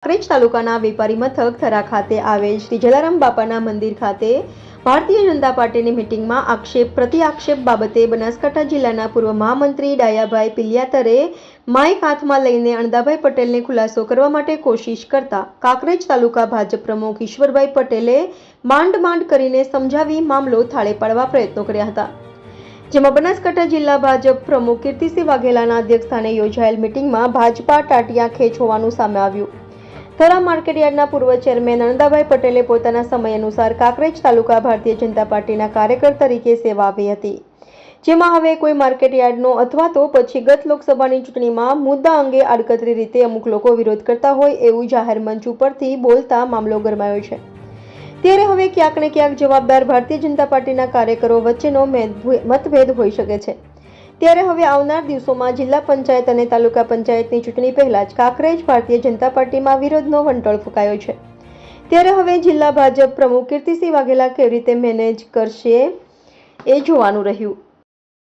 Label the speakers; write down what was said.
Speaker 1: કાંકરેજ તાલુકાના વેપારી મથક થરા ખાતે આવેલ શ્રી જલારામ બાપાના મંદિર ખાતે ભારતીય જનતા પાર્ટીની મીટિંગમાં પ્રતિ આક્ષેપ બાબતે બનાસકાંઠા જિલ્લાના પૂર્વ મહામંત્રી ડાયાભાઈ પિલિયાતરે માઇક હાથમાં લઈને અણદાભાઈ પટેલને ખુલાસો કરવા માટે કોશિશ કરતા કાંકરેજ તાલુકા ભાજપ પ્રમુખ ઈશ્વરભાઈ પટેલે માંડ કરીને સમજાવી મામલો થાળે પાડવા પ્રયત્નો કર્યા હતા, જેમાં બનાસકાંઠા જિલ્લા ભાજપ પ્રમુખ કીર્તિસિંહ વાઘેલાના અધ્યક્ષસ્થાને યોજાયેલ મીટિંગમાં ભાજપા ટાટિયા ખેંચ હોવાનું સામે આવ્યું। થરા માર્કેટયાર્ડના પૂર્વ ચેરમેન અણદાભાઈ પટેલે પોતાના સમય અનુસાર કાંકરેજ તાલુકા ભારતીય જનતા પાર્ટીના કાર્યકર તરીકે સેવા આપી હતી, જેમાં હવે કોઈ માર્કેટયાર્ડનો અથવા તો પછી ગત લોકસભાની ચૂંટણીમાં મુદ્દા અંગે આડકતરી રીતે અમુક લોકો વિરોધ કરતા હોય એવું જાહેર મંચ ઉપરથી બોલતા મામલો ગરમાયો છે। ત્યારે હવે ક્યાંક ને ક્યાંક જવાબદાર ભારતીય જનતા પાર્ટીના કાર્યકરો વચ્ચેનો મતભેદ હોઈ શકે છે। ત્યારે હવે આવનાર દિવસોમાં જિલ્લા પંચાયત અને તાલુકા પંચાયતની ચૂંટણી પહેલા જ કાંકરેજ ભારતીય જનતા પાર્ટીમાં વિરોધનો વંટોળ ફૂંકાયો છે। ત્યારે હવે જિલ્લા ભાજપ પ્રમુખ કીર્તિસિંહ વાઘેલા કેવી રીતે મેનેજ કરશે એ જોવાનું રહ્યું।